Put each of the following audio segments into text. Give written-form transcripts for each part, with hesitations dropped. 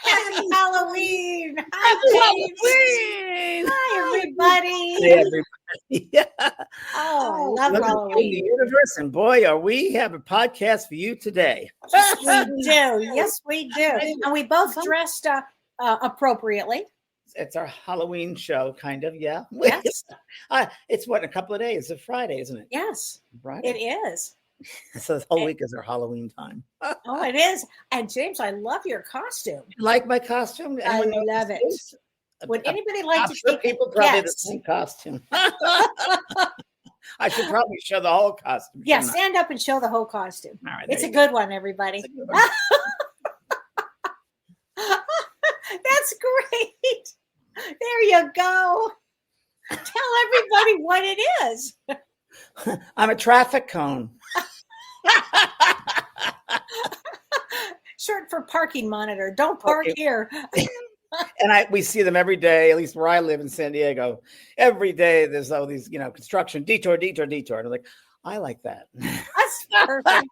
Happy Halloween! Happy Halloween! Hi, everybody! Hey, everybody! Yeah. Oh, I love Halloween. The universe, and boy, are we have a podcast for you today. Yes, we do. Yes, we do. And we both dressed appropriately. It's our Halloween show, kind of. Yeah. Yes. It's what, in a couple of days? It's Friday, isn't it? Yes, Friday. it is. So the whole week is our Halloween time. Oh, it is. And James, I love your costume. You like my costume? I love it. Would anybody like to take people probably the same costume? I should probably show the whole costume. Yeah, stand up and show the whole costume. All right, it's a good one, everybody. That's great. There you go. Tell everybody what it is. I'm a traffic cone. Short for parking monitor. Don't park here. And we see them every day, at least where I live in San Diego. Every day there's all these, construction, detour. And I'm like, I like that. That's perfect.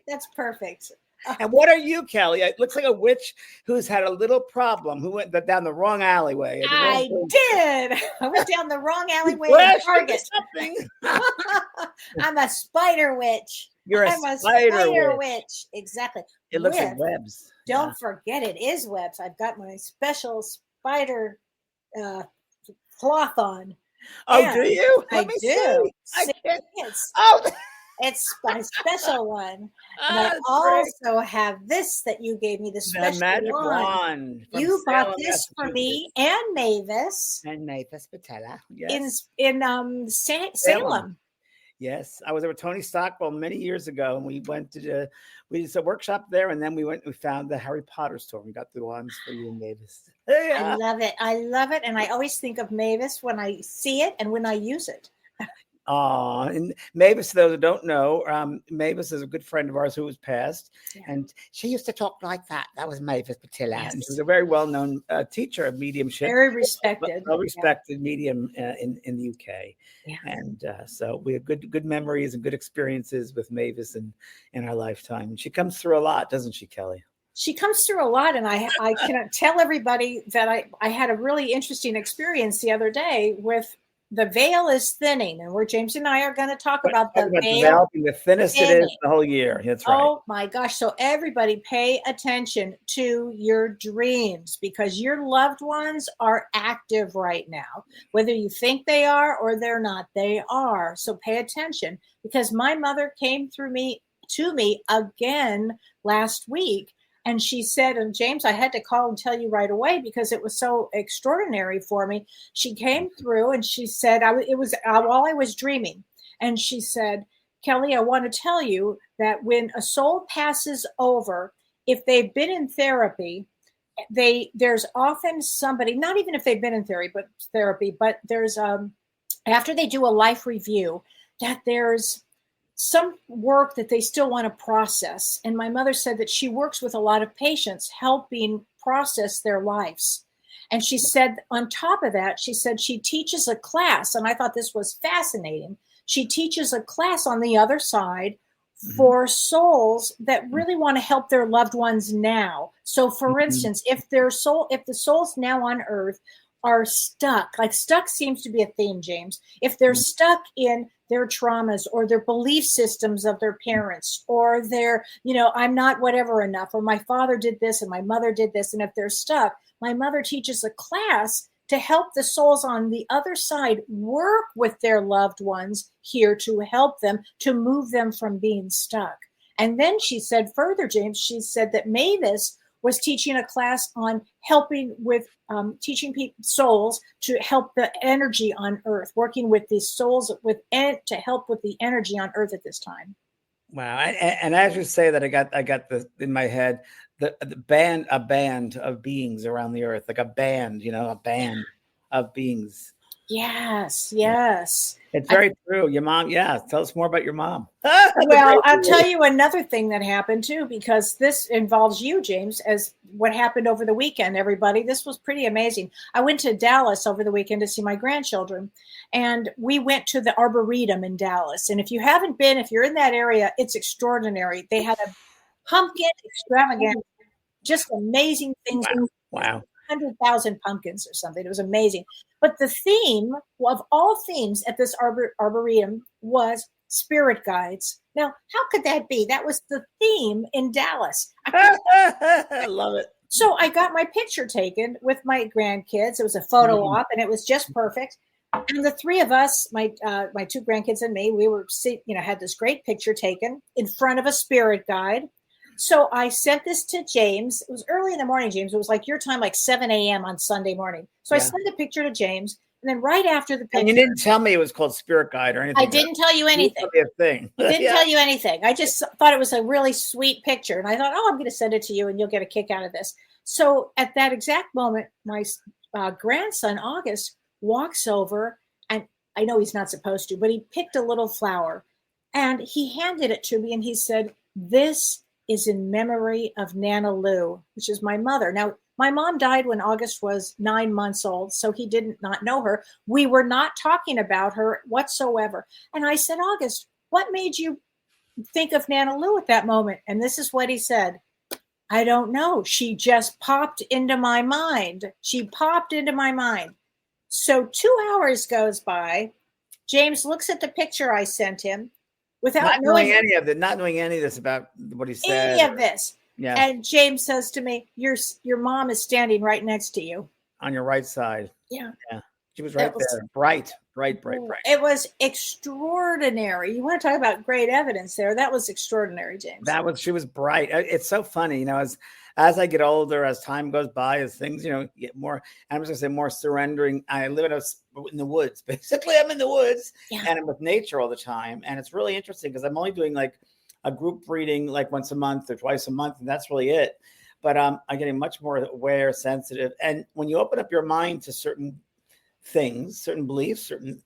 That's perfect. And what are you, Kelly? It looks like a witch who's had a little problem, who went down the wrong alleyway. I did. I went down the wrong alleyway to Target. I'm a spider witch. I'm a spider witch. Exactly. It looks like webs. Don't forget, it is webs. I've got my special spider cloth on. Oh, yeah, do you? I do. It's my special one. And I also have this that you gave me, the special magic wand. You bought this for me and Mavis. And Mavis Patella. Yes. In Salem. Yes, I was there with Tony Stockwell many years ago, and we went to we did a workshop there, and then we found the Harry Potter store. We got the wands for you and Mavis. Yeah. I love it, and I always think of Mavis when I see it and when I use it. And Mavis, those who don't know, Mavis is a good friend of ours who was passed, and she used to talk like that. That was Mavis Patilla, and she was a very well-known teacher of mediumship, very respected, well-respected medium in the UK. Yeah. And so we have good memories and good experiences with Mavis in our lifetime. And she comes through a lot, doesn't she, Kelly? She comes through a lot, and I can tell everybody that I had a really interesting experience the other day with. The veil is thinning, and where James and I are going to talk about the veil being the thinnest thinning. It is the whole year. That's right. Oh my gosh. So everybody pay attention to your dreams, because your loved ones are active right now. Whether you think they are or they're not, they are. So pay attention, because my mother came to me again last week. And she said, and James, I had to call and tell you right away because it was so extraordinary for me. She came through and she said, it was while I was dreaming. And she said, Kelly, I want to tell you that when a soul passes over, if they've been in therapy, there's often somebody, not even if they've been in therapy, but there's after they do a life review, that there's some work that they still want to process. And my mother said that she works with a lot of patients helping process their lives. And she said, on top of that, she said she teaches a class. And I thought this was fascinating. She teaches a class on the other side for souls that really want to help their loved ones now. So for instance, if the souls now on earth are stuck, like stuck seems to be a theme, James. If they're stuck in their traumas or their belief systems of their parents, or their, I'm not whatever enough, or my father did this and my mother did this. And if they're stuck, my mother teaches a class to help the souls on the other side work with their loved ones here to help them, to move them from being stuck. And then she said further, James, she said that Mavis was teaching a class on helping with teaching souls to help the energy on earth, working with these souls to help with the energy on earth at this time. Wow. And as you say that, I got the in my head, a band of beings around the earth, like a band, a of beings. Yes. It's very true. Your mom, tell us more about your mom. Well, I'll tell you another thing that happened too, because this involves you, James, as what happened over the weekend, everybody. This was pretty amazing. I went to Dallas over the weekend to see my grandchildren, and we went to the Arboretum in Dallas. And if you haven't been, if you're in that area, it's extraordinary. They had a pumpkin extravaganza, just amazing things. Wow. 100,000 pumpkins or something. It was amazing. But the theme of all themes at this Arboretum was spirit guides. Now, how could that be? That was the theme in Dallas. I love it. So I got my picture taken with my grandkids. It was a photo op, and it was just perfect. And the three of us, my two grandkids and me, we were, had this great picture taken in front of a spirit guide. So I sent this to James. It was early in the morning, James. It was like your time, like 7 a.m. on Sunday morning. So I sent the picture to James. And then right after the picture. And you didn't tell me it was called Spirit Guide or anything. I didn't tell you anything. You didn't tell you anything. I just thought it was a really sweet picture. And I thought, I'm going to send it to you and you'll get a kick out of this. So at that exact moment, my grandson, August, walks over. And I know he's not supposed to, but he picked a little flower. And he handed it to me and he said, "This is in memory of Nana Lou," which is my mother. Now, my mom died when August was 9 months old, so he did not know her. We were not talking about her whatsoever. And I said, "August, what made you think of Nana Lou at that moment?" And this is what he said. "I don't know. She just popped into my mind. She popped into my mind." So 2 hours goes by. James looks at the picture I sent him. Without not knowing any of this about what he said. Any of this. Yeah. And James says to me, your mom is standing right next to you. On your right side. Yeah. She was right there. Bright. It was extraordinary. You want to talk about great evidence there. That was extraordinary, James. She was bright. It's so funny, as I get older, as time goes by, as things, get more, I'm just going to say more surrendering. I live in the woods. Basically, I'm in the woods and I'm with nature all the time. And it's really interesting because I'm only doing like a group reading like once a month or twice a month. And that's really it. But I'm getting much more aware, sensitive. And when you open up your mind to certain things, certain beliefs, certain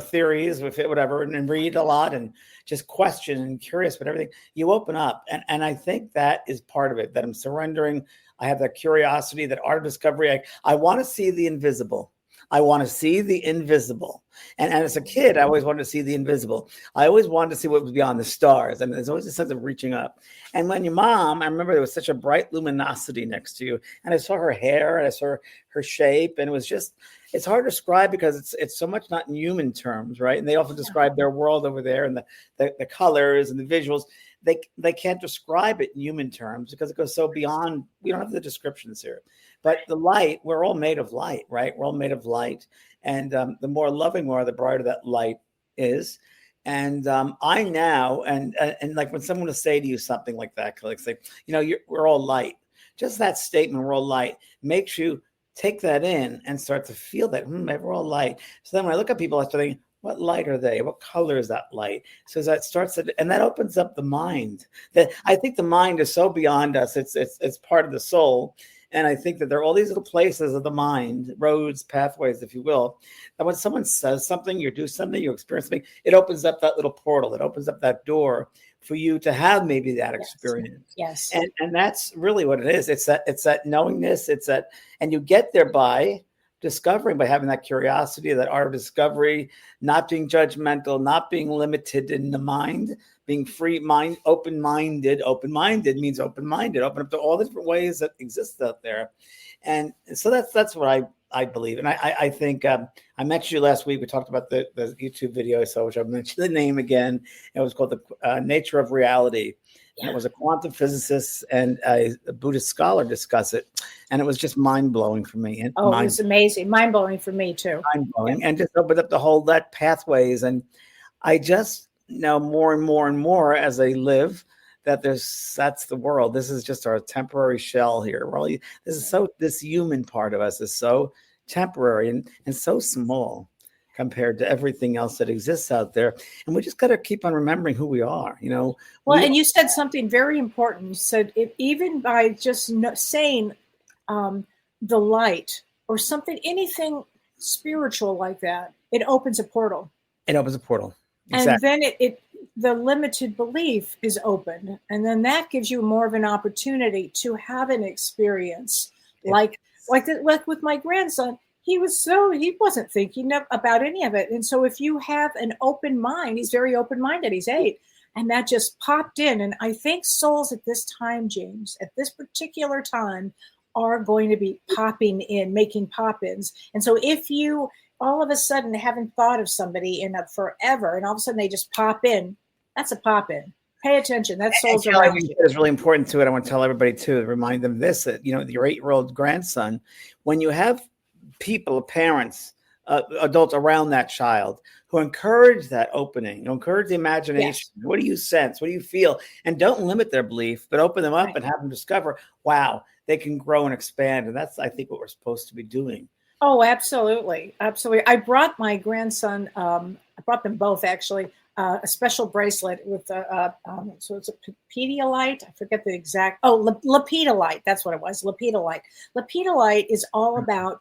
theories, whatever, and read a lot and just question and curious about everything, you open up. And I think that is part of it, that I'm surrendering. I have that curiosity, that art of discovery. I want to see the invisible. I want to see the invisible. And as a kid, I always wanted to see the invisible. I always wanted to see what was beyond the stars. And there's always a sense of reaching up. And when your mom, I remember there was such a bright luminosity next to you. And I saw her hair and I saw her shape. And it was just, it's hard to describe because it's so much not in human terms, right? And they often describe their world over there and the colors and the visuals. They can't describe it in human terms because it goes so beyond. We don't have the descriptions here. But the light, we're all made of light, right? We're all made of light. And the more loving we are, the brighter that light is. And I now, and like when someone will say to you something like that, like say, we're all light. Just that statement, we're all light, makes you take that in and start to feel that, we're all light. So then when I look at people, I start thinking, what light are they? What color is that light? So that starts, and that opens up the mind. That I think the mind is so beyond us. It's part of the soul. And I think that there are all these little places of the mind, roads, pathways, if you will, that when someone says something, you do something, you experience something, it opens up that little portal. It opens up that door for you to have maybe that experience. Yes. And that's really what it is. It's that knowingness. And you get there by discovering, by having that curiosity, that art of discovery, not being judgmental, not being limited in the mind, being free mind, open-minded. Open-minded means open-minded, open up to all the different ways that exist out there. And so that's what I believe. And I think I mentioned you last week. We talked about the YouTube video I saw, which I mentioned the name again. It was called The Nature of Reality. And it was a quantum physicist and a Buddhist scholar discuss it. And it was just mind-blowing for me. It was amazing. Mind-blowing for me, too. Mind-blowing. And just opened up the whole pathways. And I just know more and more and more as I live that that's the world. This is just our temporary shell here. Really, this human part of us is so temporary and so small compared to everything else that exists out there. And we just got to keep on remembering who we are, Well, and you said something very important. You said even by just saying the light or something, anything spiritual like that, it opens a portal. It opens a portal. Exactly. And then the limited belief is opened. And then that gives you more of an opportunity to have an experience like with my grandson. He wasn't thinking about any of it. And so if you have an open mind, he's very open-minded, he's 8, and that just popped in. And I think souls at this time, James, at this particular time, are going to be popping in, making pop-ins. And so if you all of a sudden haven't thought of somebody in forever, and all of a sudden they just pop in, that's a pop-in. Pay attention. That soul's around you. It's really important to it. I want to tell everybody too, to remind them this, that, your 8-year-old grandson, when you have people, parents, adults around that child who encourage that opening, encourage the imagination. Yes. What do you sense? What do you feel? And don't limit their belief, but open them up and have them discover, wow, they can grow and expand. And that's, I think, what we're supposed to be doing. Oh, absolutely. Absolutely. I brought my grandson, I brought them both actually, a special bracelet with so it's a Pedialyte. I forget the exact, Lepidolite. That's what it was. Lepidolite. Lepidolite is all about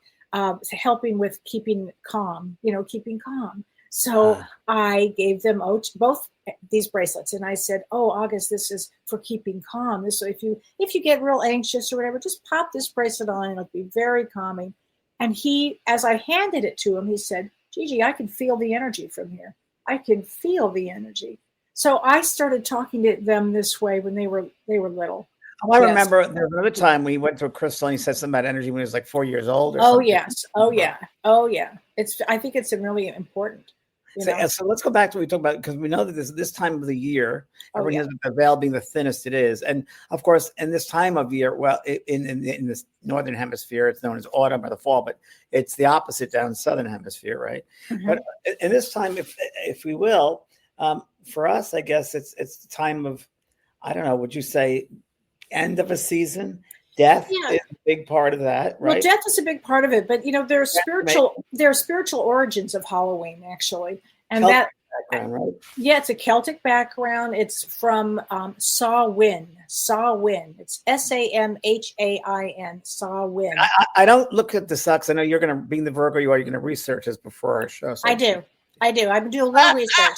helping with keeping calm, keeping calm. So I gave them both these bracelets, and I said, "Oh, August, this is for keeping calm. So if you get real anxious or whatever, just pop this bracelet on, and it'll be very calming." And he, as I handed it to him, he said, "Gigi, I can feel the energy from here. I can feel the energy." So I started talking to them this way when they were little. Oh, I remember there was another time we went to a crystal and he said something about energy when he was like 4 years old. Oh, yes. Oh, yeah. Oh, yeah. I think it's really important. So let's go back to what we talked about, because we know that this time of the year, everyone has the veil being the thinnest it is. And of course, in this time of year, well, in this northern hemisphere, it's known as autumn or the fall, but it's the opposite down in the southern hemisphere, right? Mm-hmm. But in this time, if we will, for us, I guess it's the time of, I don't know, would you say end of a season? Death is a big part of that, right? Well, death is a big part of it, but there are spiritual origins of Halloween, actually, and Celtic background, right? Yeah, it's a Celtic background. It's from Samhain. It's Samhain. Samhain. I don't look at the sucks. I know you're going to, being the Virgo you are, you're going to research this before our show. So I do. I've been doing a little research,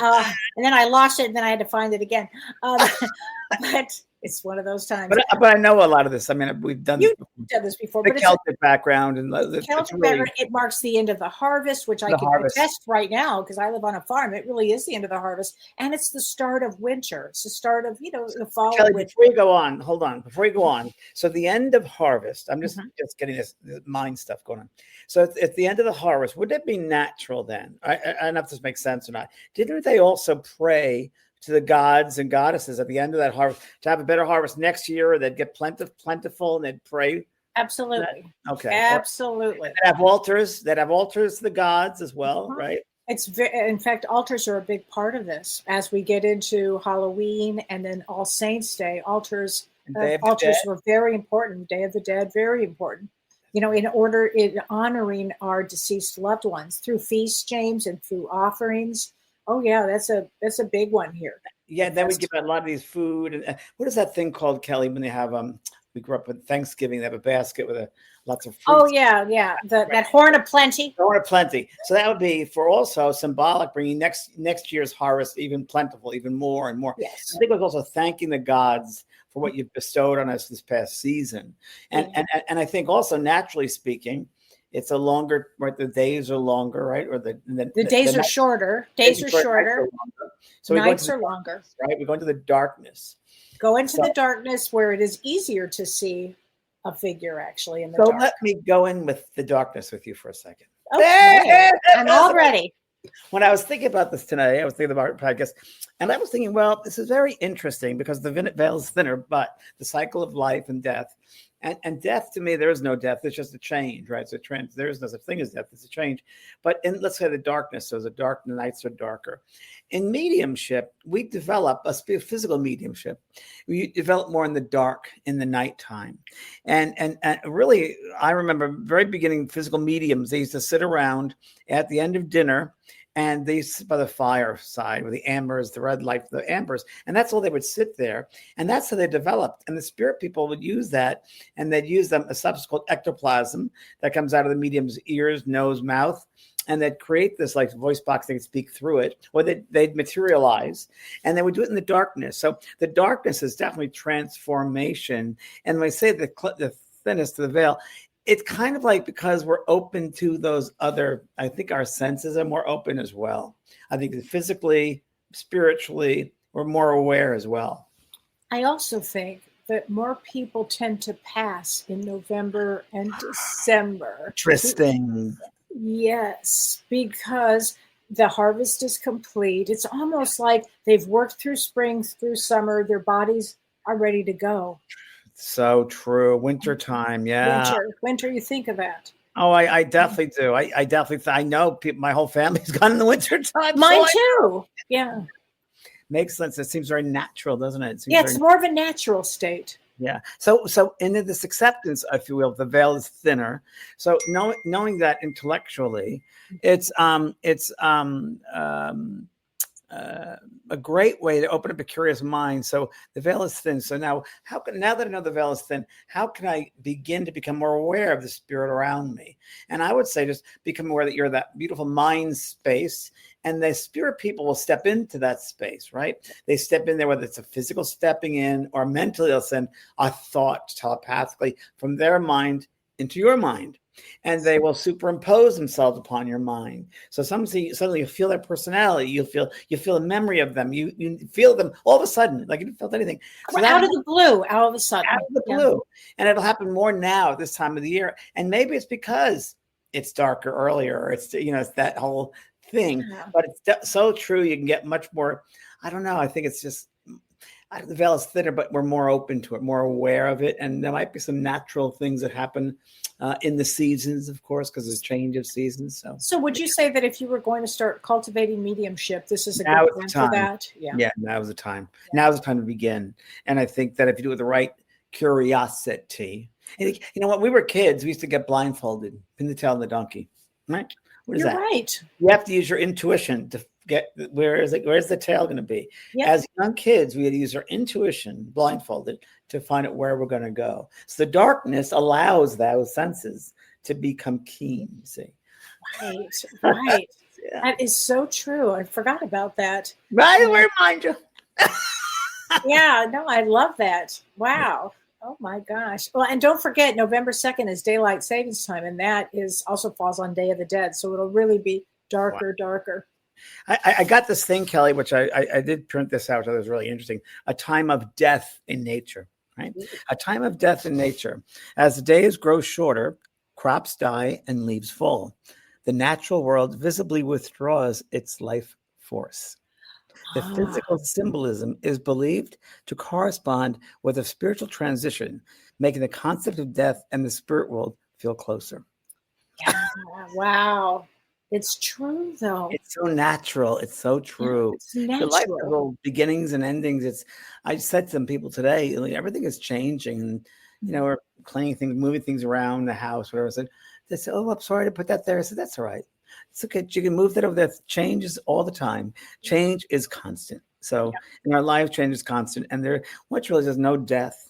and then I lost it, and then I had to find it again. But it's one of those times. But I know a lot of this. I mean, we've done this before. The Celtic background, and the Celtic background. It marks the end of the harvest, which I can attest right now because I live on a farm. It really is the end of the harvest, and it's the start of winter. It's the start of the fall. Kellee, before you go on, hold on. Before you go on, so the end of harvest. I'm just getting this mind stuff going on. So at the end of the harvest, would it be natural then? I don't know if this makes sense or not. Didn't they also pray to the gods and goddesses at the end of that harvest to have a better harvest next year, or they'd get plentiful, and they'd pray? Absolutely. Okay. Absolutely. They'd have altars to the gods as well, right? In fact, altars are a big part of this. As we get into Halloween and then All Saints Day, altars were very important. Day of the Dead, very important. In honoring our deceased loved ones through feasts, James, and through offerings. Oh yeah, that's a big one here. Yeah, then we give out a lot of these food. And what is that thing called, Kellee, when they have we grew up with Thanksgiving, they have a basket with lots of fruits. Oh yeah. That horn of plenty. Horn of plenty. So that would be for also symbolic, bringing next year's harvest even plentiful, even more and more. Yes. I think it was also thanking the gods for what you've bestowed on us this past season. And I think also, naturally speaking, it's a longer, right? The days are longer, right? Or the days are shorter. Days are shorter. So nights are longer. Right? We go into the darkness. Go into the darkness where it is easier to see a figure actually in the dark. So let me go in with the darkness with you for a second. Okay. I'm all ready. When I was thinking about this today, I was thinking about our podcast, and I was thinking, well, this is very interesting because the veil is thinner, but the cycle of life and death. And death, to me, there is no death. It's just a change, right? It's a trend. There is no such thing as death. It's a change. But in, let's say, the darkness, so the nights are darker. In mediumship, we develop a physical mediumship. We develop more in the dark, in the nighttime. And really, I remember very beginning physical mediums, they used to sit around at the end of dinner And they sit by the fireside with the ambers, the red light, the ambers. And that's all they would sit there. And that's how they developed. And the spirit people would use that, and they'd use them, a substance called ectoplasm that comes out of the medium's ears, nose, mouth. And they'd create this like voice box, they could speak through it, or they'd materialize, and they would do it in the darkness. So the darkness is definitely transformation. And when I say the thinnest of the veil, it's kind of like because we're open to those other, I think our senses are more open as well. I think physically, spiritually, we're more aware as well. I also think that more people tend to pass in November and December. Interesting. Yes, because the harvest is complete. It's almost like they've worked through spring, through summer. Their bodies are ready to go. So true. Winter time. Yeah. Winter, you think of that. Oh, I definitely do. I definitely, I know people, my whole family's gone in the winter time. Mine too. Yeah. Makes sense. It seems very natural, doesn't it? It's more of a natural state. Yeah. So in this acceptance, if you will, the veil is thinner. So knowing that intellectually, it's a great way to open up a curious mind. So the veil is thin. So now that I know the veil is thin, how can I begin to become more aware of the spirit around me? And I would say just become aware that you're that beautiful mind space, and the spirit people will step into that space, right? They step in there, whether it's a physical stepping in or mentally, they'll send a thought telepathically from their mind into your mind. And they will superimpose themselves upon your mind. So suddenly you feel their personality. You feel a memory of them. You feel them all of a sudden, like you didn't feel anything. So out of the blue, all of a sudden. Out of the blue. And it'll happen more now at this time of the year. And maybe it's because it's darker earlier. Or it's that whole thing. Yeah. But it's so true. You can get much more. I don't know. I think it's just the veil is thinner, but we're more open to it, more aware of it. And there might be some natural things that happen in the seasons, of course, because there's change of seasons. So would you say that if you were going to start cultivating mediumship, this is a good time for that? Yeah, now's the time. Yeah. Now's the time to begin. And I think that if you do it with the right curiosity, and you know what, we were kids, we used to get blindfolded, pin the tail on the donkey, right? What is You're that? Right. You have to use your intuition to get where's the tail going to be. Yep. As young kids, we had to use our intuition, blindfolded, to find out where we're going to go. So the darkness allows those senses to become keen. See, right. Yeah. That is so true. I forgot about that. Right, we remind you. Yeah, no, I love that. Wow. Oh my gosh. Well, and don't forget, November 2nd is daylight savings time, and that is also falls on Day of the Dead. So it'll really be darker. I got this thing, Kellee, which I did print this out. So it was really interesting. A time of death in nature, right? A time of death in nature. As the days grow shorter, crops die and leaves fall. The natural world visibly withdraws its life force. The physical symbolism is believed to correspond with a spiritual transition, making the concept of death and the spirit world feel closer. Yeah, wow. It's true, though. It's so natural. It's so true. It's natural. The life has all beginnings and endings. I said to some people today, everything is changing. And, we're cleaning things, moving things around the house, whatever. They said, oh, I'm sorry to put that there. I said, that's all right. It's okay. You can move that over there. Change is all the time. Change is constant. So in our life, change is constant. And which really there's no death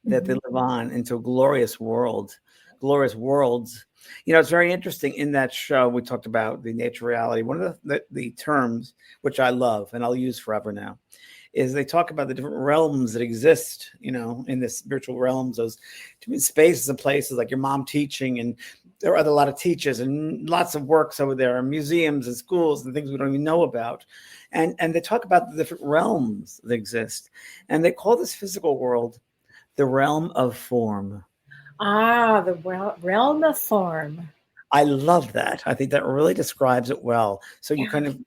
that they live on into a glorious world, glorious worlds. It's very interesting. In that show, we talked about the nature reality. One of the terms, which I love and I'll use forever now, is they talk about the different realms that exist, in the spiritual realms, those different spaces and places, like your mom teaching, and there are a lot of teachers and lots of works over there, and museums and schools and things we don't even know about. And they talk about the different realms that exist. And they call this physical world the realm of form. The realm of form. I love that. I think that really describes it well. So you kind of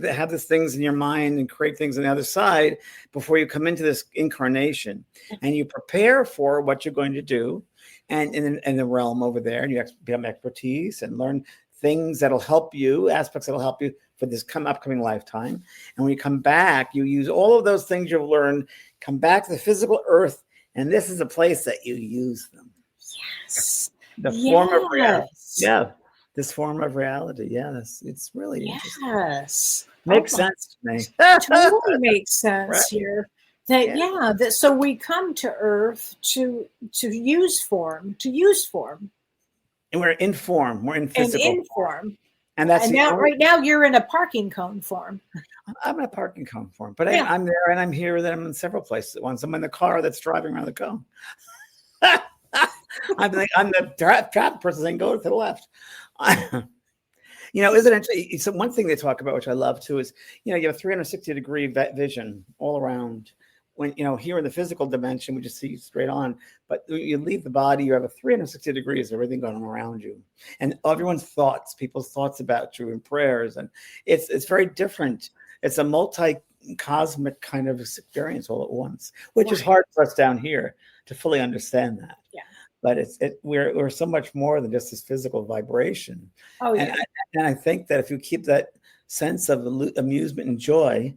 have these things in your mind and create things on the other side before you come into this incarnation, and you prepare for what you're going to do, and in the realm over there, and you become expertise and learn things that'll help you, aspects that'll help you for this upcoming lifetime. And when you come back, you use all of those things you've learned, come back to the physical earth, and this is a place that you use them. Yes. The form of reality. Yeah. this form of reality. Yes, it's really interesting. Yes. Makes sense to me. Totally makes sense Right. here. That Yeah. so we come to Earth to use form, And we're in form. We're in and physical in form. form. And that's And the now, only. right now, you're in a parking cone form. I'm in a parking cone form, but Yeah. I'm there and I'm here. And I'm in several places at once. I'm in the car that's driving around the cone. I'm the traffic person saying, go to the left. Isn't it? So one thing they talk about, which I love too, is, you have 360-degree vision all around. When, here in the physical dimension, we just see straight on. But you leave the body, you have a 360 degrees of everything going on around you. And everyone's thoughts, people's thoughts about you and prayers. And it's very different. It's a multi-cosmic kind of experience all at once, which is hard for us down here to fully understand that. Yeah. But we're so much more than just this physical vibration. Oh, yeah. And I think that if you keep that sense of amusement and joy,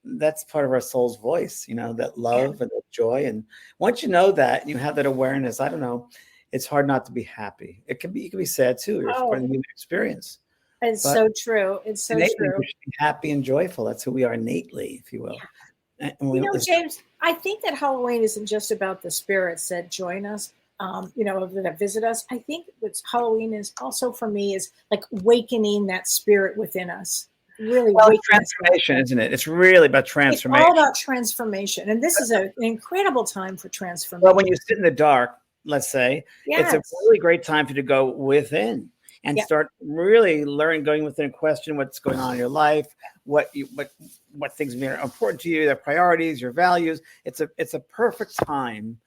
that's part of our soul's voice, that love and that joy. And once you know that, and you have that awareness, I don't know, it's hard not to be happy. You can be sad too. You're part of the human experience. It's so true. It's so true. We should be happy and joyful. That's who we are innately, if you will. Yeah. James, I think that Halloween isn't just about the spirits that join us, that visit us. I think what Halloween is also for me is like awakening that spirit within us. Really, transformation, isn't it? It's really about transformation. It's all about transformation, and this is an incredible time for transformation. Well, when you sit in the dark, let's say, it's a really great time for you to go within and start really learning, going within, question what's going on in your life, what things are important to you, their priorities, your values. It's a perfect time,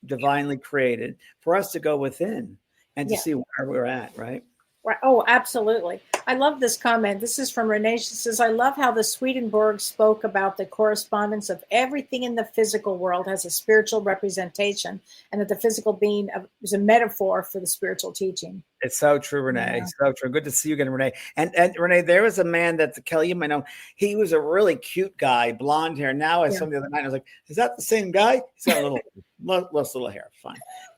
divinely created, for us to go within and to see where we're at, right? Right. Oh, absolutely. I love this comment. This is from Renee. She says, I love how the Swedenborg spoke about the correspondence of everything in the physical world has a spiritual representation, and that the physical being is a metaphor for the spiritual teaching. It's so true, Renee. Yeah. So true. Good to see you again, Renee. And Renee, there was a man that, Kellee, you might know, he was a really cute guy, blonde hair. Now I saw him the other night, I was like, is that the same guy? He's got a little hair. Fine.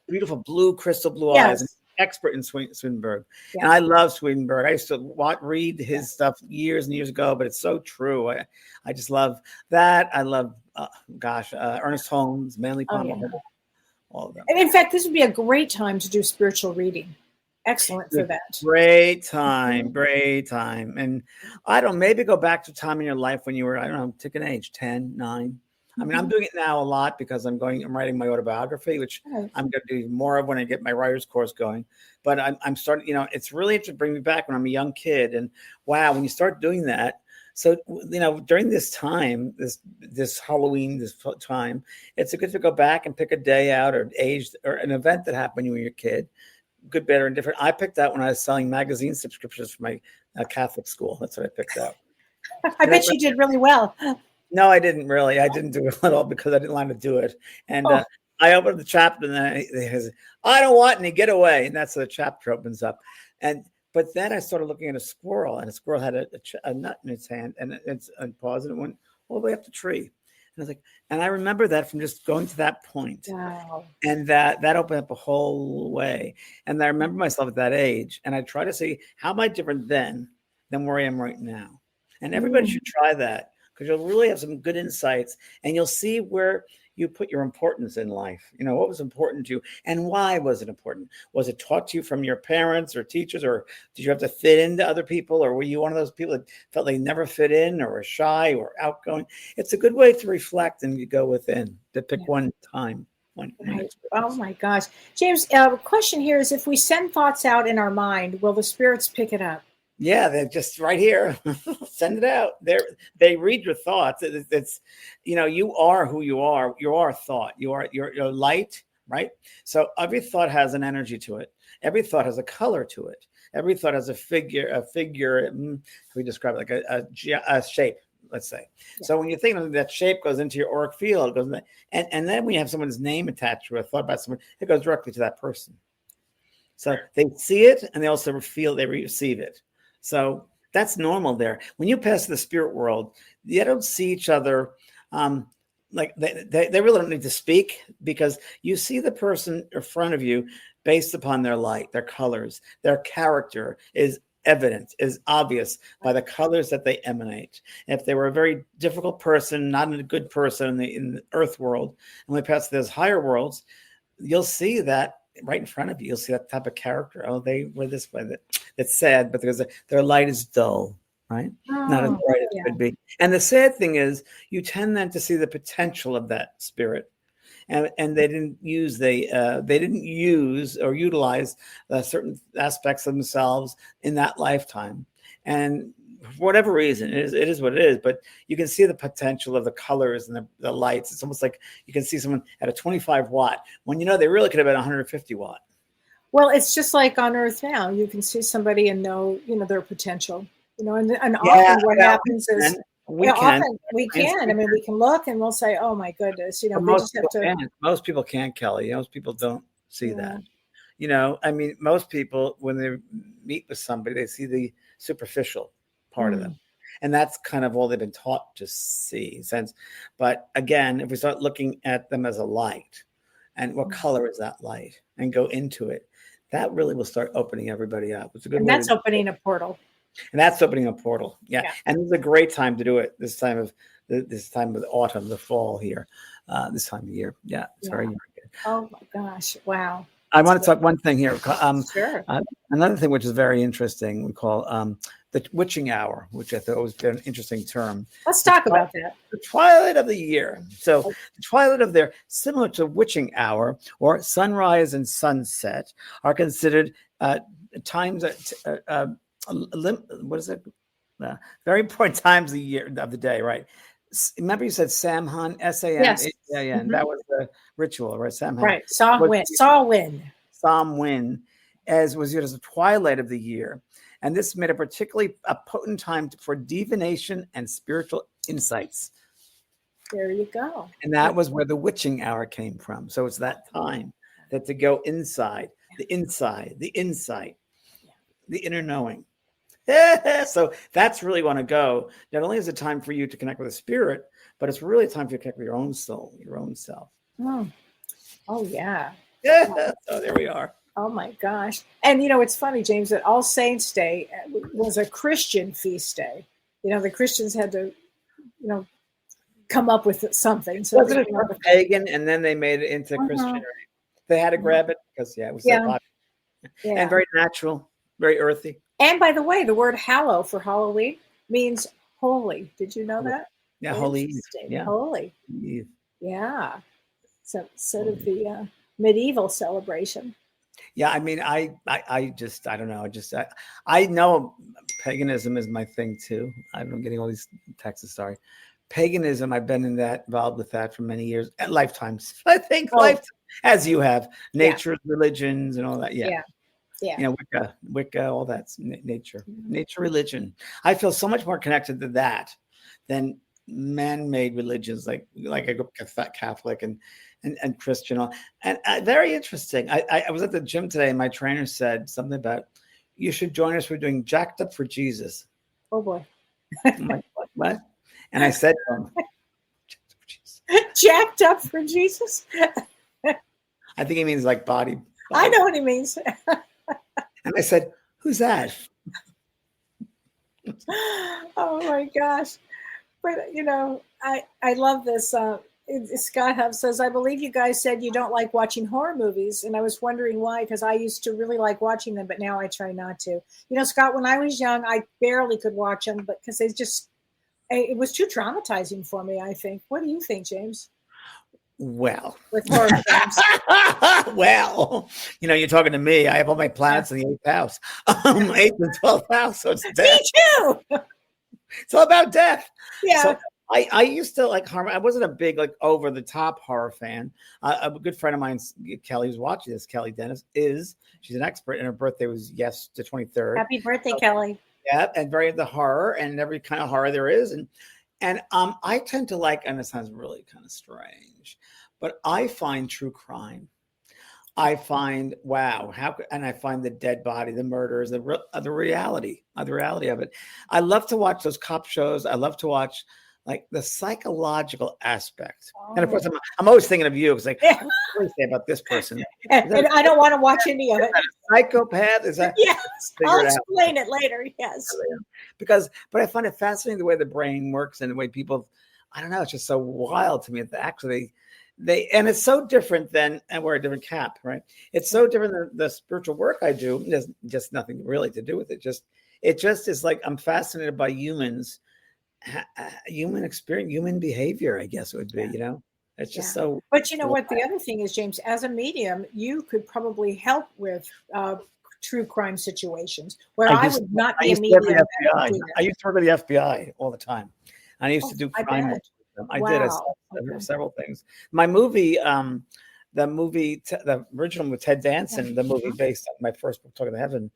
Beautiful blue, crystal blue eyes. Expert in Swedenborg. And I love Swedenborg. I used to read his stuff years and years ago, but it's so true. I just love that. I love, Ernest Holmes, Manly Palmer, all of them. And in fact, this would be a great time to do spiritual reading. Excellent for that. Great time. And maybe go back to a time in your life when you were, pick an age, 10, 9. I mean, I'm doing it now a lot because I'm writing my autobiography, which I'm going to do more of when I get my writer's course going. But I'm starting, it's really interesting to bring me back when I'm a young kid. And wow, when you start doing that. So, during this time, this Halloween, this time, it's good to go back and pick a day out or age or an event that happened when you were a kid. Good, better, and different. I picked out when I was selling magazine subscriptions for my Catholic school. That's what I picked out. I bet you did really well. No, I didn't really. I didn't do it at all because I didn't want to do it. And I opened the chapter and then he says, I don't want any, get away. And that's how the chapter opens up. But then I started looking at a squirrel, and a squirrel had a nut in its hand, and it's paused, and it went all the way up the tree. And I was like, and I remember that from just going to that point. Wow. And that opened up a whole way. And I remember myself at that age, and I try to see, how am I different then than where I am right now? And everybody should try that, because you'll really have some good insights, and you'll see where you put your importance in life. What was important to you, and why was it important? Was it taught to you from your parents or teachers, or did you have to fit into other people, or were you one of those people that felt they never fit in, or were shy or outgoing? It's a good way to reflect and you go within, to pick one time. Oh my gosh. James, question here is, if we send thoughts out in our mind, will the spirits pick it up? Yeah, they're just right here. Send it out. They read your thoughts. It's you are who you are. You are thought. You're light, right? So every thought has an energy to it. Every thought has a color to it. Every thought has a figure. How we describe it, like a shape, let's say. Yeah. So when you think of that shape, goes into your auric field, it goes, and then when you have someone's name attached to a thought about someone, it goes directly to that person. So they see it, and they also receive it. So that's normal there. When you pass to the spirit world, you don't see each other like they really don't need to speak, because you see the person in front of you based upon their light, their colors. Their character is evident, is obvious by the colors that they emanate. And if they were a very difficult person, not a good person in the earth world, and when they pass to those higher worlds, you'll see that right in front of you. You'll see that type of character. Oh, they were this way. That's sad, but because their light is dull, right? Not as bright as it could be. And the sad thing is, you tend then to see the potential of that spirit. And they didn't use or utilize certain aspects of themselves in that lifetime. And for whatever reason, it is what it is. But you can see the potential of the colors and the lights. It's almost like you can see someone at a 25 watt when they really could have been 150 watt. Well, it's just like on Earth now. You can see somebody and know their potential. And often what happens is. We can. I mean, we can look and we'll say, "Oh my goodness," they just have to. Most people can't, Kelly. Most people don't see that. I mean, most people, when they meet with somebody, they see the superficial part of them, and that's kind of all they've been taught to see. But again, if we start looking at them as a light, and what color is that light, and go into it, that really will start opening everybody up. It's a good. And that's opening a portal. And that's opening a portal. Yeah. And it's a great time to do it this time of the autumn, the fall here, this time of year. Yeah. It's very good. Oh my gosh. Wow. I want to talk one thing here. Sure. Another thing which is very interesting, we call the witching hour, which I thought was an interesting term. Let's talk about that. The twilight of the year. So the twilight of their, similar to witching hour or sunrise and sunset, are considered times what is it? Very important times of the day, right? Remember you said Samhain, S-A-M? Yes. Yeah. And that was the ritual, right? Samhain. Right. Samhain. As was used as the twilight of the year. And this made a particularly potent time for divination and spiritual insights. There you go. And that was where the witching hour came from. So it's that time that to go inside, the insight, the inner knowing. So that's really want to go. Not only is it time for you to connect with the spirit, but it's really time for you to connect with your own soul, your own self. Oh yeah. So there we are. Oh my gosh. And it's funny, James, that All Saints Day was a Christian feast day. The Christians had to, come up with something. So wasn't it pagan, and then they made it into Christian? Right? They had to grab it because it was so popular. And very natural, very earthy. And by the way, the word hallow for Halloween means holy. Did you know that? Yeah, holy. Yeah. Holy. Yeah. So instead of the medieval celebration. Yeah, I mean, I don't know. I know paganism is my thing too. I'm getting all these texts. Sorry. Paganism, I've been involved with that for many years, at lifetimes. I think as you have, nature, religions, and all that. Yeah. Wicca, all that's nature religion. I feel so much more connected to that than man-made religions like I grew up Catholic and Christian. And very interesting. I was at the gym today, and my trainer said something about you should join us. We're doing Jacked Up for Jesus. Oh boy! I'm like, what? And I said, Jacked Up for Jesus. I think he means like body. I know what he means. And I said, who's that? Oh my gosh. But, I love this. Scott Hubb says, I believe you guys said you don't like watching horror movies. And I was wondering why, because I used to really like watching them, but now I try not to. Scott, when I was young, I barely could watch them, but because it was too traumatizing for me, I think. What do you think, James? Well, with horror films. Well, you're talking to me. I have all my planets in the 8th house, 8th and 12th house. So it's death. Me too. It's all about death. Yeah. So I used to like horror. I wasn't a big over the top horror fan. A good friend of mine, Kelly, who's watching this. Kelly Dennis she's an expert, and her birthday was the 23rd. Happy birthday, Kelly. Yeah, and very into horror and every kind of horror there is, and I tend to like, and it sounds really kind of strange, but I find true crime. I find and I find the dead body, the murders, the reality of it. I love to watch those cop shows. I love to watch like the psychological aspect. And of Oh. course, I'm always thinking of you. It's like, Yeah. what do you say about this person? And I don't want to watch any of it. Psychopath? Is that? Yes, Figure I'll it out. explain it later. Yes. But I find it fascinating the way the brain works and the way people, I don't know, it's just so wild to me that actually and it's so different than, and wear a different cap, right? It's so different than the spiritual work I do. There's just nothing really to do with it. It just is like, I'm fascinated by humans, human experience, human behavior, I guess it would be, it's just so. But you know what? The other thing is, James, as a medium, you could probably help with true crime situations where I would not be a medium. I used to work with the FBI all the time. I used to do crime with them. I did. I saw several things. My movie, the original with Ted Danson, the movie based on my first book, Talking to Heaven.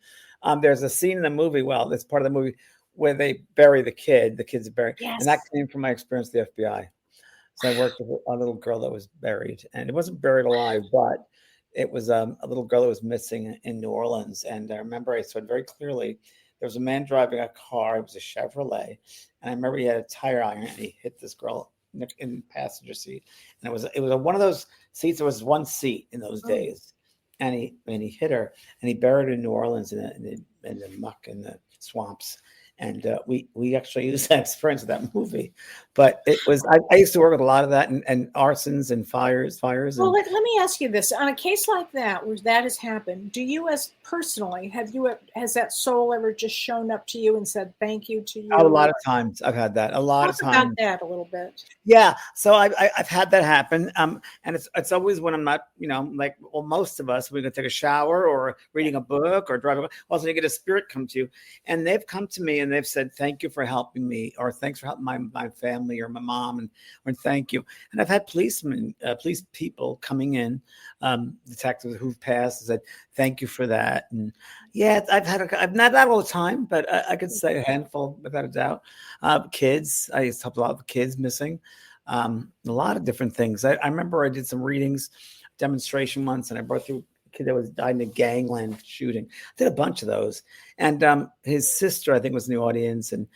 There's a scene in the movie. Well, that's part of the movie where they bury the kid. The kid's buried, and that came from my experience with the FBI. So I worked with a little girl that was buried, and it wasn't buried alive, but it was a little girl that was missing in New Orleans. And I remember I saw it very clearly. There was a man driving a car. It was a Chevrolet, and I remember he had a tire iron, and he hit this girl in the passenger seat. And it was one of those seats. There was one seat in those days, and he hit her, and he buried her in New Orleans in the muck in the swamps. And we actually used that experience of that movie. But it was, I used to work with a lot of that and arsons and fires. Well, let me ask you this. On a case like that, where that has happened, do you personally, has that soul ever just shown up to you and said thank you to you? A lot of times I've had that. Talk about that a little bit. Yeah. So I've had that happen. And it's always when I'm not, like, well, most of us, we're going to take a shower or reading a book or driving. Also, you get a spirit come to you. And they've come to me and they've said, thank you for helping me, or thanks for helping my family or my mom, or thank you. And I've had police people coming in, detectives who've passed and said, thank you for that. And yeah, I've not that all the time, but I could say a handful without a doubt. Kids, I used to help a lot of kids missing, a lot of different things. I remember I did some readings, demonstration once, and I brought through kid that died in a gangland shooting. I did a bunch of those, and his sister, I think, was in the audience, and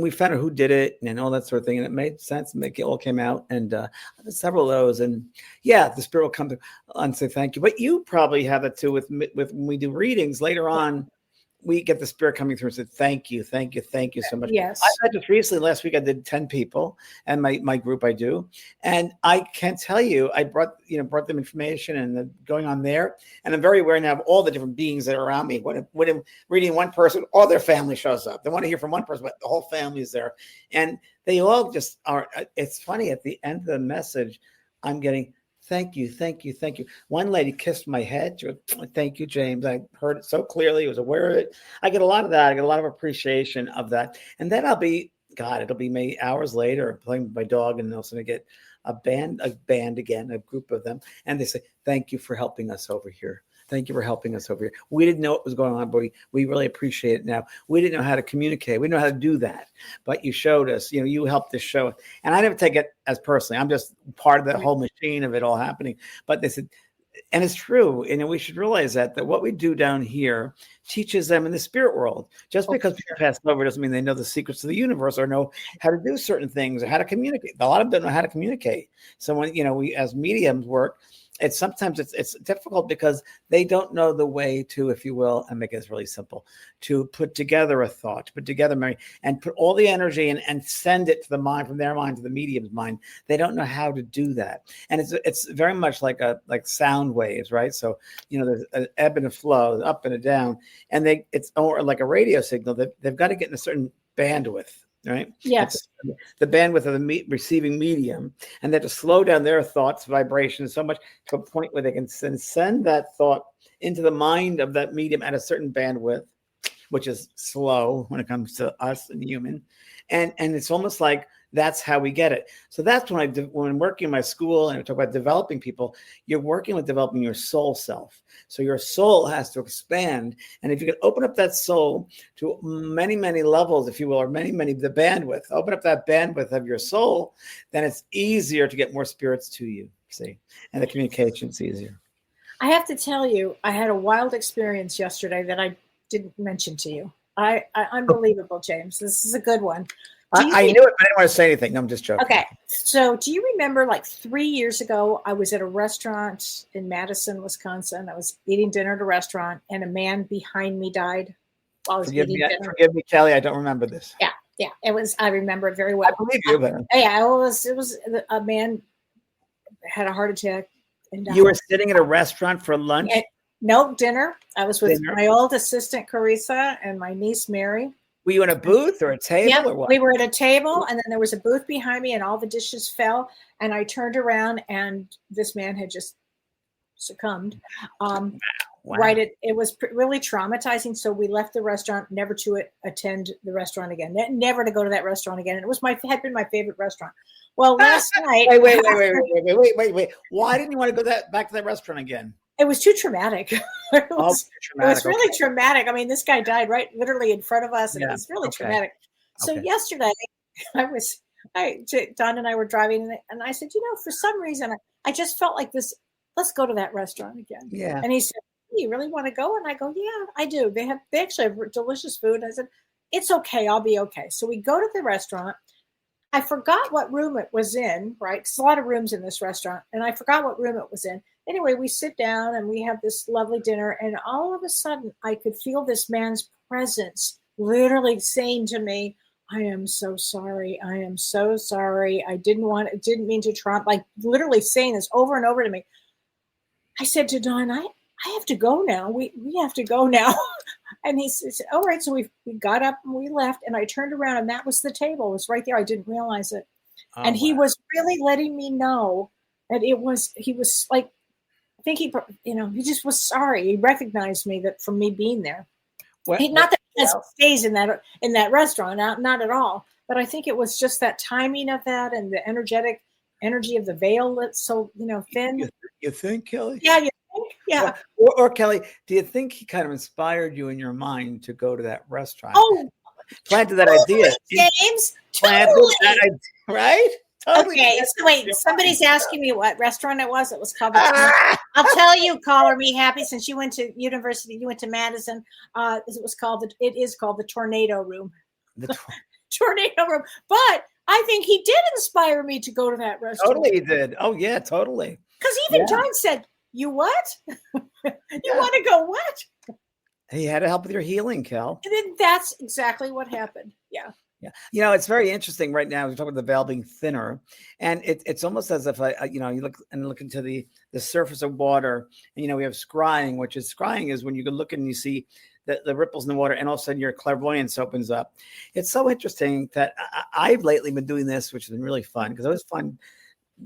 we found out who did it and all that sort of thing, and it made sense. It all came out, and I did several of those, and yeah, the spirit will come to and say thank you. But you probably have it too with when we do readings later on. We get the spirit coming through and said, thank you so much. Yes. I had just recently, last week, I did 10 people and my group I do. And I can't tell you, I brought them information and going on there. And I'm very aware now of all the different beings that are around me. When I'm reading one person, all their family shows up. They want to hear from one person, but the whole family is there. And they all just are. It's funny, at the end of the message, I'm getting, thank you. One lady kissed my head. She went, thank you, James. I heard it so clearly. I was aware of it. I get a lot of that. I get a lot of appreciation of that. And then it'll be maybe hours later playing with my dog, and also I get a band again, a group of them. And they say, thank you for helping us over here. Thank you for helping us over here. We didn't know what was going on, but we really appreciate it now. We didn't know how to communicate. We didn't know how to do that, but you showed us, you helped us show it. And I never take it as personally. I'm just part of the whole machine of it all happening. But they said, and it's true. And we should realize that what we do down here teaches them in the spirit world. Just because people pass over doesn't mean they know the secrets of the universe or know how to do certain things or how to communicate. A lot of them don't know how to communicate. So when, we as mediums work, sometimes it's difficult because they don't know the way to, if you will, and make it really simple, to put together a thought, to put together memory, and put all the energy and send it to the mind, from their mind to the medium's mind. They don't know how to do that, and it's very much like sound waves, right? So there's an ebb and a flow, up and a down, and it's or like a radio signal. They've got to get in a certain bandwidth. Right? Yes. The bandwidth of the receiving medium, and they have to slow down their thoughts, vibrations so much to a point where they can send that thought into the mind of that medium at a certain bandwidth, which is slow when it comes to us and human. And it's almost like that's how we get it. So that's when I'm working in my school and I talk about developing people, you're working with developing your soul self. So your soul has to expand. And if you can open up that soul to many, many levels, if you will, or many, the bandwidth, open up that bandwidth of your soul, then it's easier to get more spirits to you, see, and the communication's easier. I have to tell you, I had a wild experience yesterday that I didn't mention to you. Unbelievable, James. This is a good one. I knew it, but I didn't want to say anything. No, I'm just joking. Okay. So do you remember like 3 years ago, I was at a restaurant in Madison, Wisconsin. I was eating dinner at a restaurant and a man behind me died while I was eating dinner. Forgive me, Kelly. I don't remember this. Yeah. Yeah. I remember it very well. I believe you, but yeah, it was a man had a heart attack. And you were sitting at a restaurant for lunch? No, dinner. I was with my old assistant, Carissa, and my niece, Mary. Were you in a booth or a table or what? We were at a table, and then there was a booth behind me, and all the dishes fell. And I turned around, and this man had just succumbed. Wow. Right. It was really traumatizing. So we left the restaurant, never to attend the restaurant again, never to go to that restaurant again. And it had been my favorite restaurant. Well, last night. Wait. Why didn't you want to go back to that restaurant again? It was too traumatic. It was really traumatic. I mean, this guy died literally in front of us, and it was really traumatic. So yesterday, Don and I were driving, and I said, for some reason, I just felt like this. Let's go to that restaurant again. Yeah. And he said, you really want to go? And I go, yeah, I do. They actually have delicious food. I said, it's okay. I'll be okay. So we go to the restaurant. I forgot what room it was in, right? There's a lot of rooms in this restaurant, and I forgot what room it was in. Anyway, we sit down and we have this lovely dinner, and all of a sudden I could feel this man's presence literally saying to me, I am so sorry. I am so sorry. I didn't mean to try, like literally saying this over and over to me. I said to Don, I have to go now. We have to go now. And he said, all right. So we got up and we left, and I turned around, and that was the table. It was right there. I didn't realize it. And he was really letting me know that he was like, I think he just was sorry. He recognized me from me being there. Not that he stays in that restaurant, not at all. But I think it was just that timing of that and the energy of the veil that's so thin. You think, Kelly? Yeah, you think? Yeah. Or Kelly, do you think he kind of inspired you in your mind to go to that restaurant? Oh, planted that idea, James. Planted that idea, right? Totally. Okay, so wait. Somebody's asking me what restaurant it was. It was called. I'll tell you, caller, be happy since you went to university. You went to Madison. It is called the Tornado Room. The Tornado Room. But I think he did inspire me to go to that restaurant. Totally, he did. Oh yeah, totally. Because even John said, "You what? You want to go what?" He had to help with your healing, Kel. And then that's exactly what happened. Yeah. Yeah. It's very interesting right now. We're talking about the veil being thinner, and it's almost as if you look into the surface of water, and we have scrying, which is when you can look and you see the ripples in the water, and all of a sudden your clairvoyance opens up. It's so interesting that I've lately been doing this, which has been really fun because it was fun.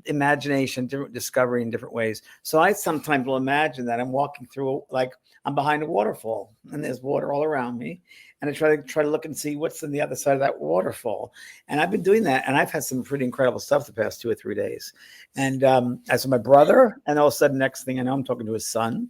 Imagination, different discovery in different ways. So I sometimes will imagine that I'm walking through, like I'm behind a waterfall, and there's water all around me, and I try to look and see what's on the other side of that waterfall. And I've been doing that, and I've had some pretty incredible stuff the past 2 or 3 days. And as my brother, and all of a sudden, next thing I know, I'm talking to his son,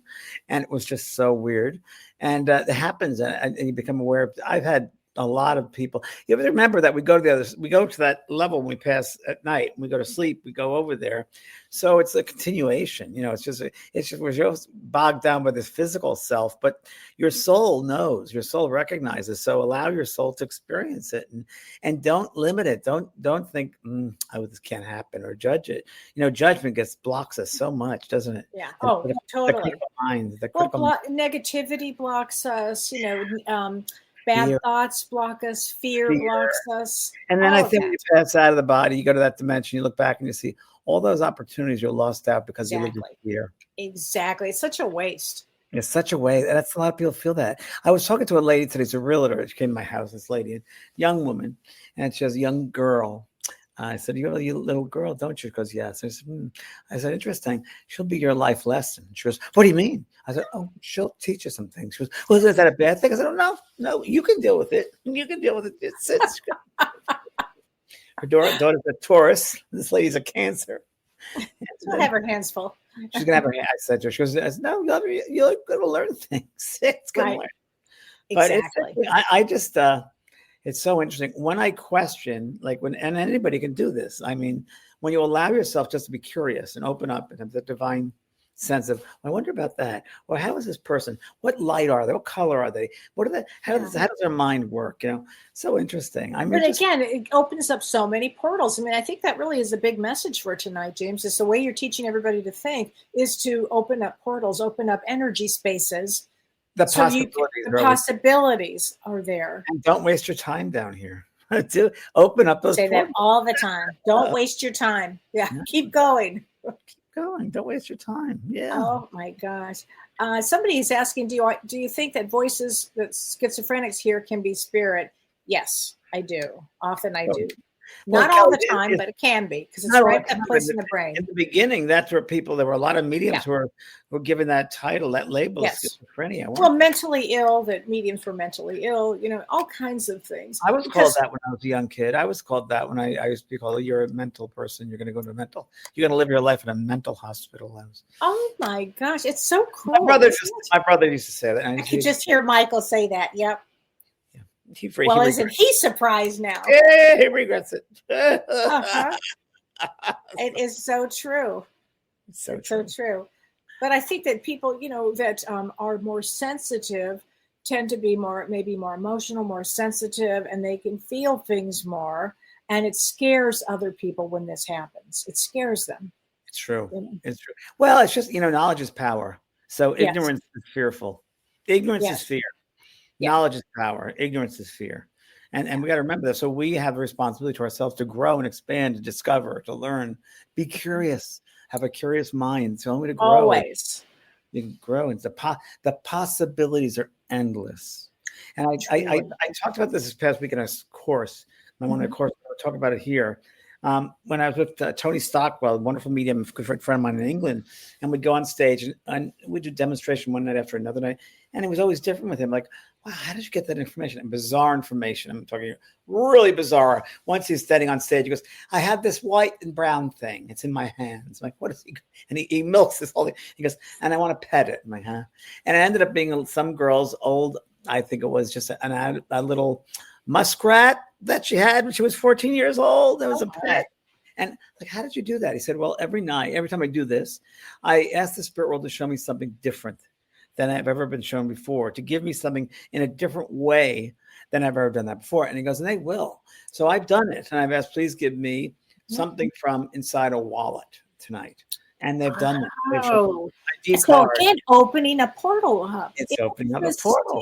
and it was just so weird. And it happens, and you become aware of. I've had a lot of people. You have to remember that we go to that level when we pass at night. When we go to sleep, we go over there. So it's a continuation. It's just we're just bogged down by this physical self, but your soul knows, your soul recognizes. So allow your soul to experience it, and don't limit it. Don't think, this can't happen, or judge it. Judgment blocks us so much, doesn't it? Yeah. Totally. Negativity blocks us. Bad thoughts block us. Fear blocks us. And then I think when you pass out of the body, you go to that dimension, you look back and you see all those opportunities you're lost out because you live in fear. Exactly. It's such a waste. It's such a way. That's a lot of people feel that. I was talking to a lady today. She's a realtor. She came to my house, this lady, a young woman, and she has a young girl. I said, you have a little girl, don't you? She goes, yes. I said, interesting. She'll be your life lesson. She goes, what do you mean? I said, she'll teach you some things. She goes, well, is that a bad thing? I said, no, you can deal with it. You can deal with it. It's her daughter's a Taurus. This lady's a Cancer. She'll have her hands full. She's going to have her hands. I said to her, she goes, no, you're going to learn things. It's going to learn. Exactly. But I just... it's so interesting when I question, and anybody can do this. I mean, when you allow yourself just to be curious and open up and have the divine sense of, I wonder about that. Or how is this person? What light are they? What color are they? What are they? How does their mind work? So interesting. But again, it opens up so many portals. I mean, I think that really is a big message for tonight, James, is the way you're teaching everybody to think is to open up portals, open up energy spaces. The possibilities are there. And don't waste your time down here. To open up those portals. That all the time. Don't waste your time. Yeah. Keep going. Don't waste your time. Yeah. Oh my gosh. Somebody is asking, do you think that voices that schizophrenics hear can be spirit? Yes, I do. Often I do. Not all the time, but it can be, because it's right that place in the brain. In the beginning, that's where there were a lot of mediums who were given that title, that label, schizophrenia. Well, mentally ill, that mediums were mentally ill, all kinds of things. I was called that when I was a young kid. I was called that when I used to be called, you're a mental person. You're going to go to you're going to live your life in a mental hospital. Oh my gosh, it's so cool. My brother used to say that. I could just hear Michael say that. Yep. Isn't he surprised now? Yeah, he regrets it. It is so true. It's so true. But I think that people, that are more sensitive tend to be maybe more emotional, more sensitive, and they can feel things more. And it scares other people when this happens. It scares them. It's true. It's true. Well, it's just, knowledge is power. So ignorance is fearful. Ignorance is fear. Knowledge is power. Ignorance is fear. And we got to remember that. So we have a responsibility to ourselves to grow and expand, to discover, to learn, be curious, have a curious mind. It's the only way to grow. Always. You can grow. And the possibilities are endless. And I talked about this past week in a course. One of the courses, I'll talk about it here. When I was with Tony Stockwell, a wonderful medium, a good friend of mine in England, and we'd go on stage and we'd do demonstration one night after another night. And it was always different with him. Like, wow, how did you get that information? And bizarre information. I'm talking really bizarre. Once he's standing on stage, he goes, I have this white and brown thing. It's in my hands. I'm like, what is he? And he milks this whole thing. He goes, and I want to pet it. I'm like, huh? And it ended up being some girl's old, I think it was just a little muskrat that she had when she was 14 years old. It was a pet. And like, how did you do that? He said, well, every time I do this, I ask the spirit world to show me something different than I've ever been shown before, to give me something in a different way than I've ever done that before. And he goes, and they will. So I've done it. And I've asked, please give me something from inside a wallet tonight. And they've done that. So again, opening a portal up. It's opening up a portal.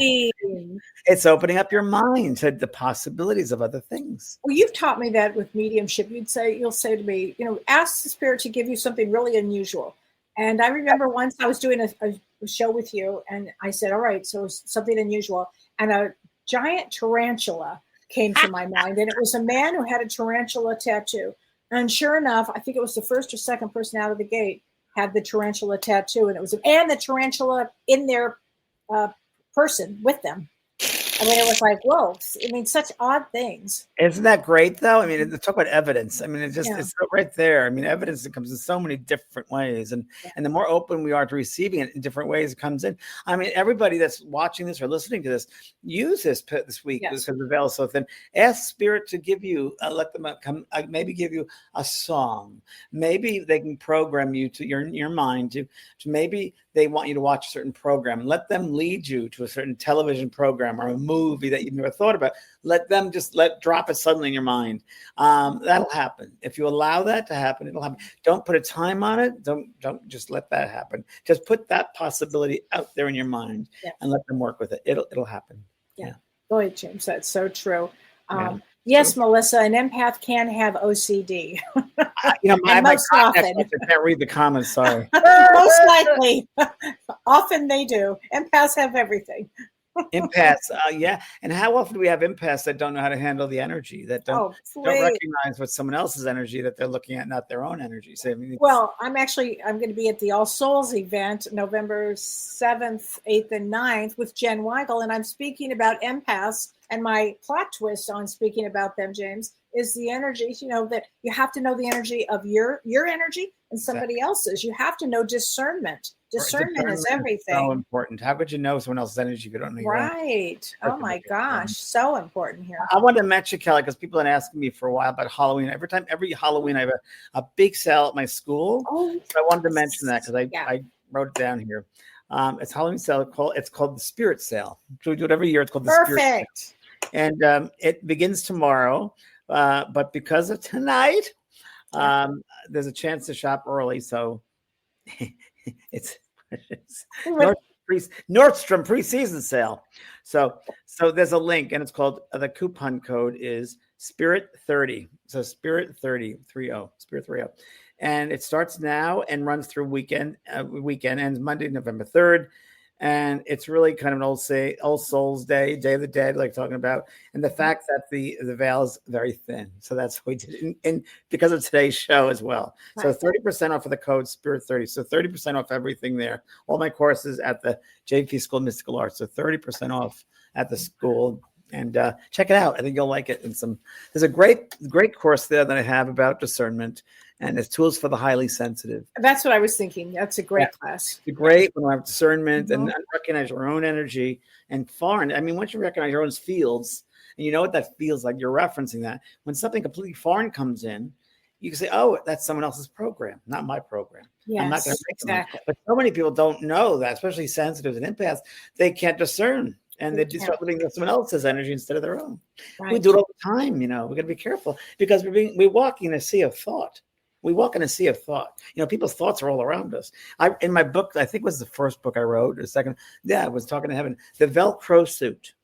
It's opening up your mind to the possibilities of other things. Well, you've taught me that with mediumship. You'll say to me, ask the spirit to give you something really unusual. And I remember once I was doing a show with you, and I said, all right, so something unusual. And a giant tarantula came to my mind. And it was a man who had a tarantula tattoo. And sure enough, I think it was the first or second person out of the gate had the tarantula tattoo. And the tarantula in their person with them. I mean, it was like, whoa. I mean, such odd things. Isn't that great, though? I mean, talk about evidence. I mean, it's right there. I mean, evidence that comes in so many different ways. And the more open we are to receiving it in different ways, it comes in. I mean, everybody that's watching this or listening to this, use this week because the veil is so thin. Ask Spirit to give you, let them come, maybe give you a song. Maybe they can program you to your mind to maybe they want you to watch a certain program. Let them lead you to a certain television program or a movie that you've never thought about. Let them drop it suddenly in your mind. That'll happen. If you allow that to happen, it'll happen. Don't put a time on it. Don't just let that happen. Just put that possibility out there in your mind and let them work with it. It'll happen. Yeah. Go ahead, James. That's so true. Yes, Melissa, an empath can have OCD. Most often. I can't read the comments, sorry. Most likely. Often they do. Empaths have everything. Empaths, and how often do we have empaths that don't know how to handle the energy, that don't recognize what someone else's energy that they're looking at, not their own energy? So, I'm going to be at the All Souls event November 7th, 8th, and 9th with Jen Weigel, and I'm speaking about empaths. And my plot twist on speaking about them, James, is the energy, that you have to know the energy of your energy and somebody else's. You have to know discernment. Discernment is everything. So important. How could you know someone else's energy if you don't know your own? Right. Oh my gosh. So important here. I wanted to mention, Kelly, because people have been asking me for a while about Halloween. Every Halloween I have a big sale at my school. So I wanted to mention that because wrote it down here. It's Halloween sale. It's called the Spirit Sale. So we do it every year. It's called the Spirit Sale. And it begins tomorrow. But because of tonight, there's a chance to shop early. So it's Nordstrom preseason sale. So there's a link, and it's called, the coupon code is Spirit 30. So Spirit 30, Spirit 30. And it starts now and runs through weekend ends Monday, November 3rd. And it's really kind of an All Souls Day, Day of the Dead, like talking about. And the fact that the veil is very thin. So that's what we did in because of today's show as well. Right. So 30% off of the code Spirit 30. So 30% off everything there. All my courses at the JP School of Mystical Arts. So 30% off at the school. And check it out. I think you'll like it. And there's a great course there that I have about discernment. And it's tools for the highly sensitive. That's what I was thinking. That's a great class. It's great when we have discernment and recognize your own energy and foreign. I mean, once you recognize your own fields and you know what that feels like, you're referencing that. When something completely foreign comes in, you can say, oh, that's someone else's program, not my program. Yes, I'm not going to make exactly. But so many people don't know that, especially sensitives and empaths. They can't discern. And they just start living with someone else's energy instead of their own. Right. We do it all the time, we got to be careful because we're walking in a sea of thought. We walk in a sea of thought. People's thoughts are all around us. In my book, I think it was the first book I wrote, or the second. Yeah, I was talking to heaven. The Velcro suit.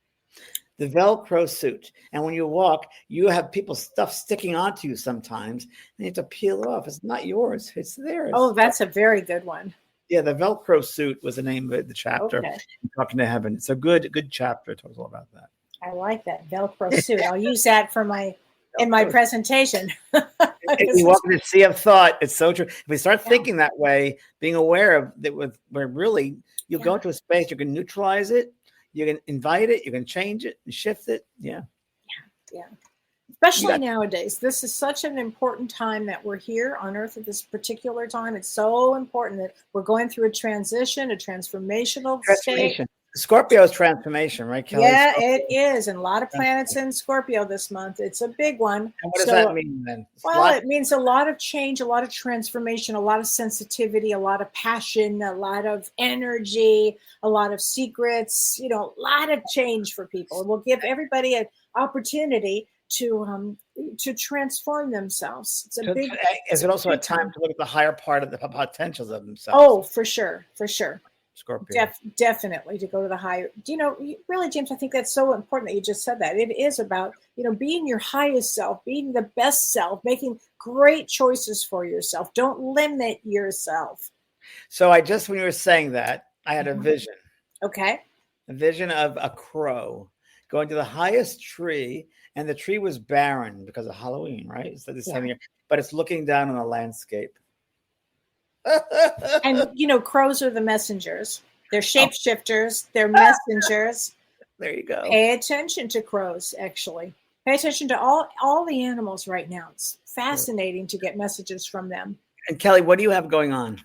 The Velcro suit. And when you walk, you have people's stuff sticking onto you sometimes, and you have to peel it off. It's not yours. It's theirs. Oh, that's a very good one. Yeah, the Velcro suit was the name of the chapter. Okay. Talking to heaven. It's a good chapter. It talks all about that. I like that Velcro suit. I'll use that for in my presentation. If you walk in a sea of thought, it's so true. If we start thinking that way, being aware of that, where really you go into a space, you can neutralize it, you can invite it, you can change it and shift it. Yeah. Especially nowadays, this is such an important time that we're here on Earth at this particular time. It's so important that we're going through a transition, a transformational state. Scorpio's transformation, right, Kellee? Yeah, it is. And a lot of planets in Scorpio this month. It's a big one. And what does that mean then? It means a lot of change, a lot of transformation, a lot of sensitivity, a lot of passion, a lot of energy, a lot of secrets, a lot of change for people. It will give everybody an opportunity to transform themselves. It's a big. Is it also a time to look at the higher part of the potentials of themselves? Oh, for sure. Scorpio. Definitely to go to the higher. Really, James, I think that's so important that you just said that. It is about, being your highest self, being the best self, making great choices for yourself. Don't limit yourself. So when you were saying that, I had a vision. Okay. A vision of a crow going to the highest tree, and the tree was barren because of Halloween, right? So this time of year, but it's looking down on the landscape. And crows are the messengers. They're shapeshifters. They're messengers. There you go. Pay attention to crows. Actually, pay attention to all the animals right now. It's fascinating to get messages from them. And Kellee, what do you have going on?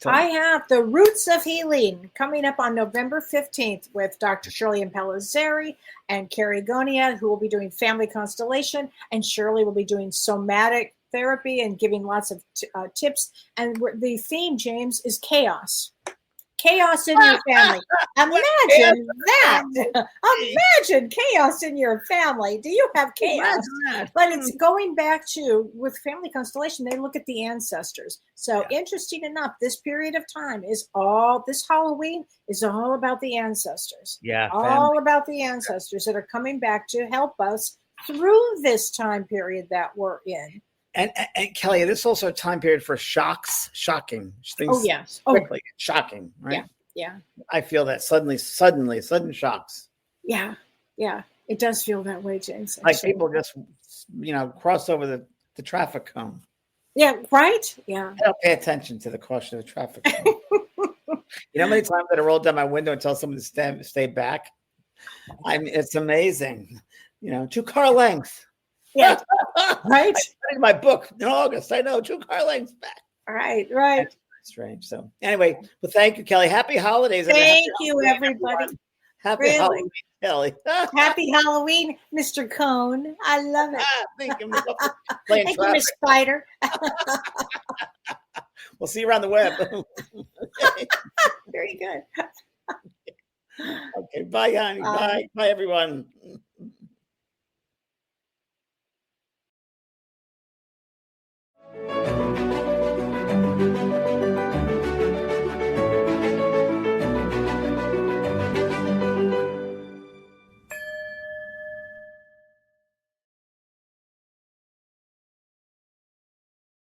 I have the Roots of Healing coming up on November 15th with Dr. Shirley Impellizzeri and Carrie Gonia, who will be doing family constellation, and Shirley will be doing somatic therapy and giving lots of tips. And the theme, James, is chaos. Chaos in your family. Imagine that. Imagine chaos in your family. Do you have chaos? But it's going back to, with family constellation, they look at the ancestors. So interesting enough, this period of time this Halloween is all about the ancestors. Yeah. All about the ancestors that are coming back to help us through this time period that we're in. And Kellee, this is also a time period for shocking things. Oh, yes. Quickly, shocking, right? Yeah. I feel that sudden shocks. Yeah. It does feel that way, James. Like people just, cross over the traffic cone. Yeah, right? Yeah. I don't pay attention to the caution of the traffic cone. How many times that I roll down my window and tell someone to stay back? It's amazing. 2 car lengths. Yeah, right. In my book in August, I know 2 car lengths back. Right. That's strange. So anyway, well, thank you, Kellee. Happy holidays. Thank you, everybody. Happy Halloween, Kellee. Happy Halloween, Mr. Cone. I love it. Thank you, Thank you, Miss Spider. We'll see you around the web. Very good. Okay, bye, honey. Bye. Bye, everyone.